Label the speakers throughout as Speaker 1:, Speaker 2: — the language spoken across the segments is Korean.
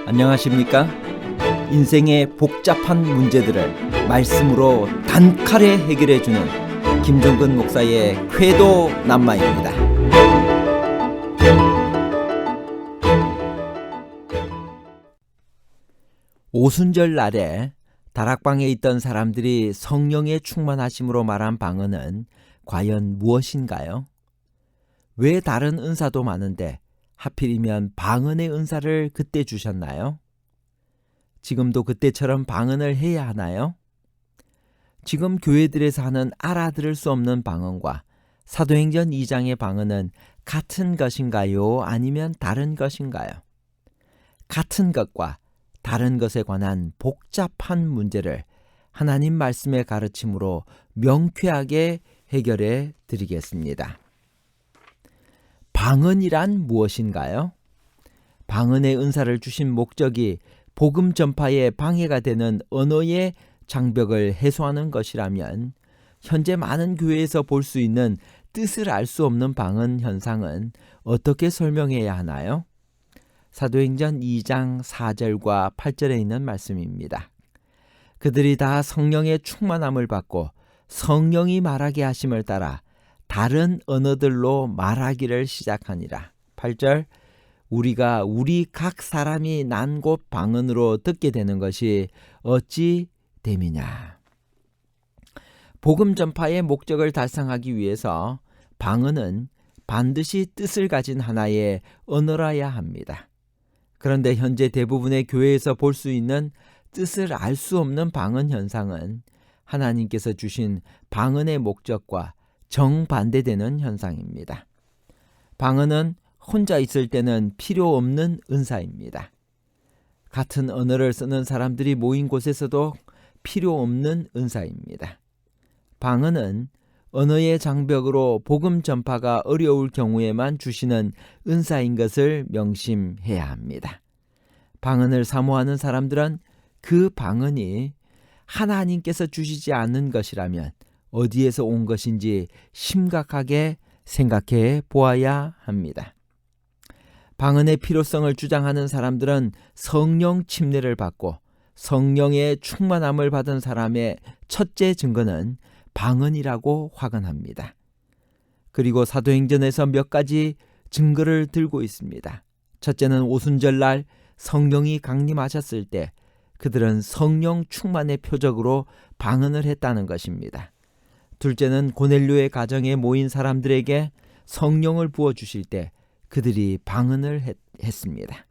Speaker 1: 안녕하십니까? 인생의 복잡한 문제들을 말씀으로 단칼에 해결해주는 김종근 목사의 쾌도 남마입니다. 오순절 날에 다락방에 있던 사람들이 성령의 충만하심으로 말한 방언은 과연 무엇인가요? 왜 다른 은사도 많은데 하필이면 방언의 은사를 그때 주셨나요? 지금도 그때처럼 방언을 해야 하나요? 지금 교회들에서 하는 알아들을 수 없는 방언과 사도행전 2장의 방언은 같은 것인가요? 아니면 다른 것인가요? 같은 것과 다른 것에 관한 복잡한 문제를 하나님 말씀의 가르침으로 명쾌하게 해결해 드리겠습니다. 방언이란 무엇인가요? 방언의 은사를 주신 목적이 복음 전파에 방해가 되는 언어의 장벽을 해소하는 것이라면 현재 많은 교회에서 볼 수 있는 뜻을 알 수 없는 방언 현상은 어떻게 설명해야 하나요? 사도행전 2장 4절과 8절에 있는 말씀입니다. 그들이 다 성령의 충만함을 받고 성령이 말하게 하심을 따라 다른 언어들로 말하기를 시작하니라. 8절 우리가 우리 각 사람이 난 곳 방언으로 듣게 되는 것이 어찌 됨이냐. 복음 전파의 목적을 달성하기 위해서 방언은 반드시 뜻을 가진 하나의 언어라야 합니다. 그런데 현재 대부분의 교회에서 볼 수 있는 뜻을 알 수 없는 방언 현상은 하나님께서 주신 방언의 목적과 정반대되는 현상입니다. 방언은 혼자 있을 때는 필요 없는 은사입니다. 같은 언어를 쓰는 사람들이 모인 곳에서도 필요 없는 은사입니다. 방언은 언어의 장벽으로 복음 전파가 어려울 경우에만 주시는 은사인 것을 명심해야 합니다. 방언을 사모하는 사람들은 그 방언이 하나님께서 주시지 않는 것이라면 어디에서 온 것인지 심각하게 생각해 보아야 합니다. 방언의 필요성을 주장하는 사람들은 성령 침례를 받고 성령의 충만함을 받은 사람의 첫째 증거는 방언이라고 화근합니다. 그리고 사도행전에서 몇 가지 증거를 들고 있습니다. 첫째는 오순절날 성령이 강림하셨을 때 그들은 성령 충만의 표적으로 방언을 했다는 것입니다. 둘째는 고넬료의 가정에 모인 사람들에게 성령을 부어주실 때 그들이 방언을 했습니다.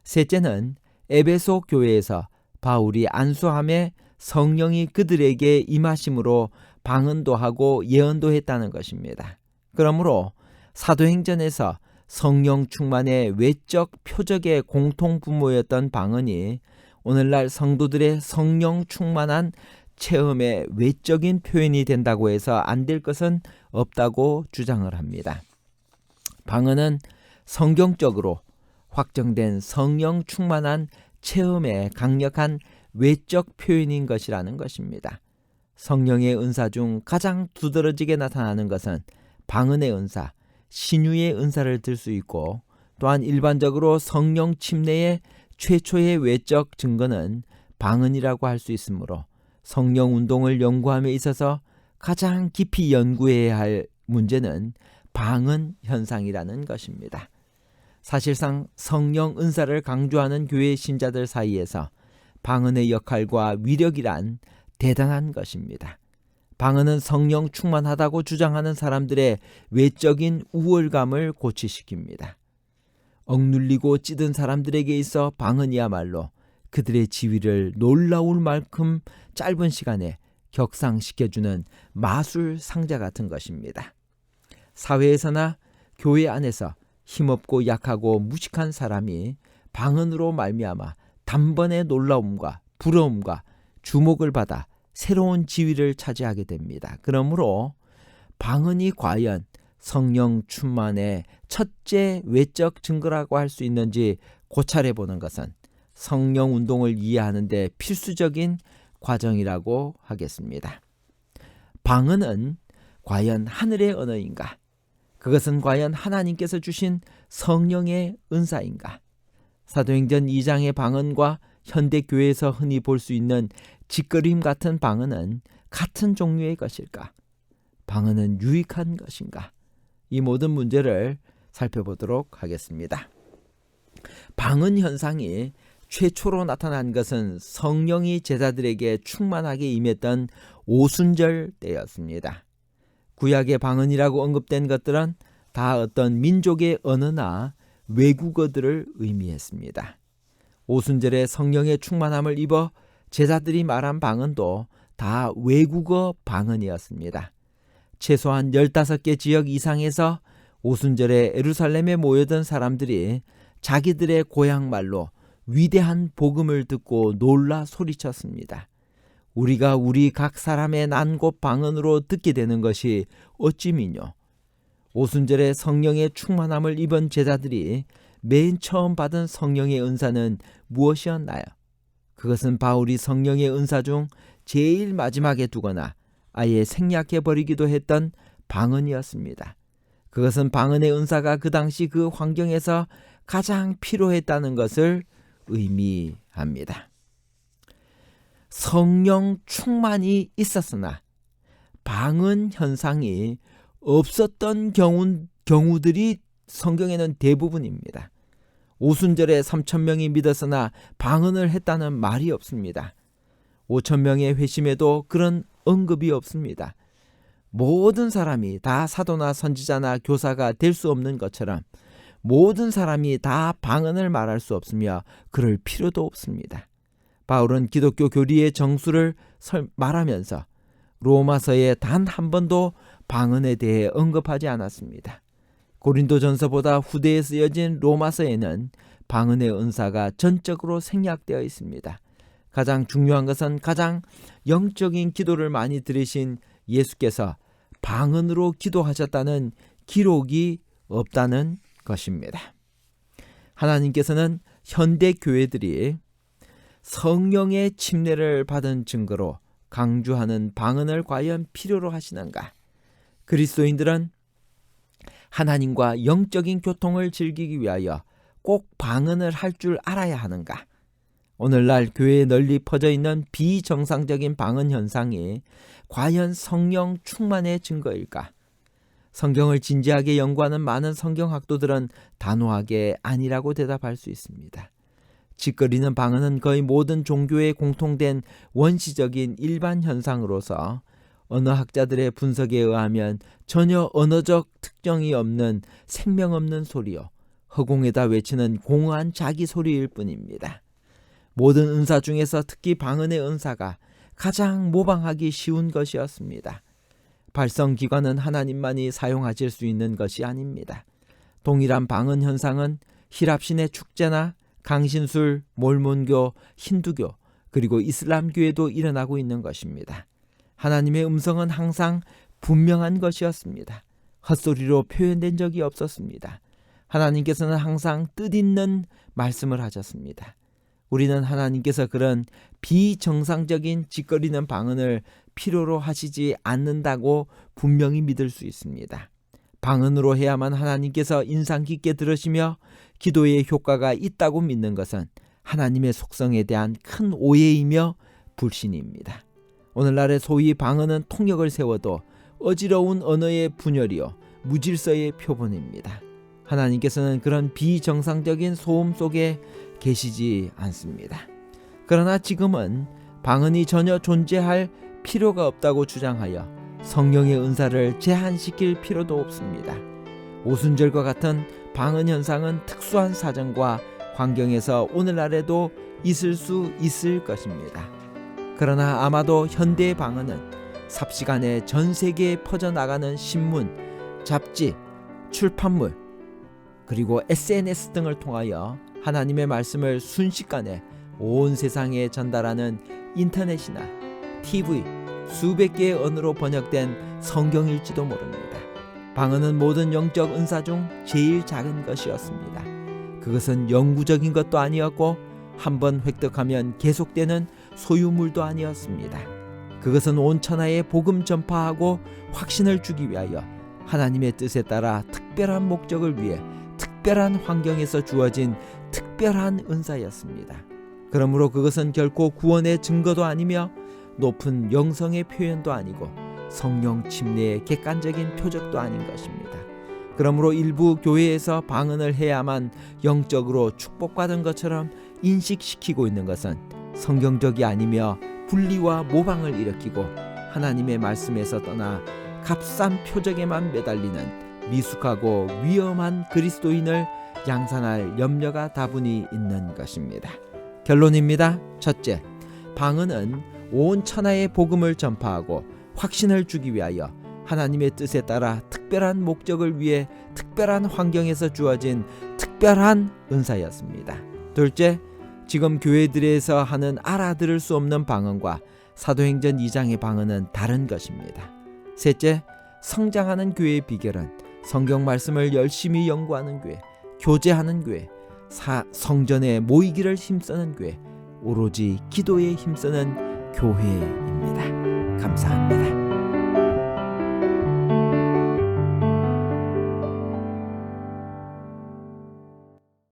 Speaker 1: 셋째는 에베소 교회에서 바울이 안수함에 성령이 그들에게 임하심으로 방언도 하고 예언도 했다는 것입니다. 그러므로 사도행전에서 성령 충만의 외적 표적의 공통분모였던 방언이 오늘날 성도들의 성령 충만한 체험의 외적인 표현이 된다고 해서 안 될 것은 없다고 주장을 합니다. 방언은 성경적으로 확정된 성령 충만한 체험의 강력한 외적 표현인 것이라는 것입니다. 성령의 은사 중 가장 두드러지게 나타나는 것은 방언의 은사, 신유의 은사를 들 수 있고 또한 일반적으로 성령 침례의 최초의 외적 증거는 방언이라고 할 수 있으므로 성령 운동을 연구함에 있어서 가장 깊이 연구해야 할 문제는 방언 현상이라는 것입니다. 사실상 성령 은사를 강조하는 교회 신자들 사이에서 방언의 역할과 위력이란 대단한 것입니다. 방언은 성령 충만하다고 주장하는 사람들의 외적인 우월감을 고취시킵니다. 억눌리고 찌든 사람들에게 있어 방언이야말로 그들의 지위를 놀라울 만큼 짧은 시간에 격상시켜주는 마술 상자 같은 것입니다. 사회에서나 교회 안에서 힘없고 약하고 무식한 사람이 방언으로 말미암아 단번에 놀라움과 부러움과 주목을 받아 새로운 지위를 차지하게 됩니다. 그러므로 방언이 과연 성령 충만의 첫째 외적 증거라고 할 수 있는지 고찰해 보는 것은 성령 운동을 이해하는 데 필수적인 과정이라고 하겠습니다. 방언은 과연 하늘의 언어인가? 그것은 과연 하나님께서 주신 성령의 은사인가? 사도행전 2장의 방언과 현대 교회에서 흔히 볼 수 있는 짓거림 같은 방언은 같은 종류의 것일까? 방언은 유익한 것인가? 이 모든 문제를 살펴보도록 하겠습니다. 방언 현상이 최초로 나타난 것은 성령이 제자들에게 충만하게 임했던 오순절 때였습니다. 구약의 방언이라고 언급된 것들은 다 어떤 민족의 언어나 외국어들을 의미했습니다. 오순절에 성령의 충만함을 입어 제자들이 말한 방언도 다 외국어 방언이었습니다. 최소한 15개 지역 이상에서 오순절에 예루살렘에 모여든 사람들이 자기들의 고향말로 위대한 복음을 듣고 놀라 소리쳤습니다. 우리가 우리 각 사람의 난 곳 방언으로 듣게 되는 것이 어찌미뇨. 오순절에 성령의 충만함을 입은 제자들이 맨 처음 받은 성령의 은사는 무엇이었나요? 그것은 바울이 성령의 은사 중 제일 마지막에 두거나 아예 생략해버리기도 했던 방언이었습니다. 그것은 방언의 은사가 그 당시 그 환경에서 가장 필요했다는 것을 의미합니다. 성령 충만이 있었으나 방언 현상이 없었던 경우들이 성경에는 대부분입니다. 오순절에 3,000명이 믿었으나 방언을 했다는 말이 없습니다. 5,000명의 회심에도 그런 언급이 없습니다. 모든 사람이 다 사도나 선지자나 교사가 될 수 없는 것처럼 모든 사람이 다 방언을 말할 수 없으며 그럴 필요도 없습니다. 바울은 기독교 교리의 정수를 말하면서 로마서에 단 한 번도 방언에 대해 언급하지 않았습니다. 고린도전서보다 후대에 쓰여진 로마서에는 방언의 은사가 전적으로 생략되어 있습니다. 가장 중요한 것은 가장 영적인 기도를 많이 들으신 예수께서 방언으로 기도하셨다는 기록이 없다는 것입니다. 하나님께서는 현대 교회들이 성령의 침례를 받은 증거로 강조하는 방언을 과연 필요로 하시는가? 그리스도인들은 하나님과 영적인 교통을 즐기기 위하여 꼭 방언을 할 줄 알아야 하는가? 오늘날 교회에 널리 퍼져 있는 비정상적인 방언 현상이 과연 성령 충만의 증거일까? 성경을 진지하게 연구하는 많은 성경학도들은 단호하게 아니라고 대답할 수 있습니다. 짓거리는 방언은 거의 모든 종교에 공통된 원시적인 일반 현상으로서 언어학자들의 분석에 의하면 전혀 언어적 특정이 없는 생명 없는 소리요, 허공에다 외치는 공허한 자기 소리일 뿐입니다. 모든 은사 중에서 특히 방언의 은사가 가장 모방하기 쉬운 것이었습니다. 발성기관은 하나님만이 사용하실 수 있는 것이 아닙니다. 동일한 방언 현상은 히랍신의 축제나 강신술, 몰몬교, 힌두교, 그리고 이슬람교에도 일어나고 있는 것입니다. 하나님의 음성은 항상 분명한 것이었습니다. 헛소리로 표현된 적이 없었습니다. 하나님께서는 항상 뜻있는 말씀을 하셨습니다. 우리는 하나님께서 그런 비정상적인 짓거리는 방언을 필요로 하시지 않는다고 분명히 믿을 수 있습니다. 방언으로 해야만 하나님께서 인상 깊게 들으시며 기도의 효과가 있다고 믿는 것은 하나님의 속성에 대한 큰 오해이며 불신입니다. 오늘날의 소위 방언은 통역을 세워도 어지러운 언어의 분열이요 무질서의 표본입니다. 하나님께서는 그런 비정상적인 소음 속에 계시지 않습니다. 그러나 지금은 방언이 전혀 존재할 필요가 없다고 주장하여 성령의 은사를 제한시킬 필요도 없습니다. 오순절과 같은 방언 현상은 특수한 사정과 환경에서 오늘날에도 있을 수 있을 것입니다. 그러나 아마도 현대의 방언은 삽시간에 전 세계에 퍼져나가는 신문, 잡지, 출판물, 그리고 SNS 등을 통하여 하나님의 말씀을 순식간에 온 세상에 전달하는 인터넷이나 TV, 수백 개의 언어로 번역된 성경일지도 모릅니다. 방언은 모든 영적 은사 중 제일 작은 것이었습니다. 그것은 영구적인 것도 아니었고 한번 획득하면 계속되는 소유물도 아니었습니다. 그것은 온 천하에 복음 전파하고 확신을 주기 위하여 하나님의 뜻에 따라 특별한 목적을 위해 특별한 환경에서 주어진 특별한 은사였습니다. 그러므로 그것은 결코 구원의 증거도 아니며 높은 영성의 표현도 아니고 성령 침례의 객관적인 표적도 아닌 것입니다. 그러므로 일부 교회에서 방언을 해야만 영적으로 축복받은 것처럼 인식시키고 있는 것은 성경적이 아니며 분리와 모방을 일으키고 하나님의 말씀에서 떠나 값싼 표적에만 매달리는 미숙하고 위험한 그리스도인을 양산할 염려가 다분히 있는 것입니다. 결론입니다. 첫째, 방언은 온 천하에 복음을 전파하고 확신을 주기 위하여 하나님의 뜻에 따라 특별한 목적을 위해 특별한 환경에서 주어진 특별한 은사였습니다. 둘째, 지금 교회들에서 하는 알아들을 수 없는 방언과 사도행전 2장의 방언은 다른 것입니다. 셋째, 성장하는 교회의 비결은 성경 말씀을 열심히 연구하는 교회, 교제하는 교회, 성전에 모이기를 힘쓰는 교회, 오로지 기도에 힘쓰는 교회입니다. 감사합니다.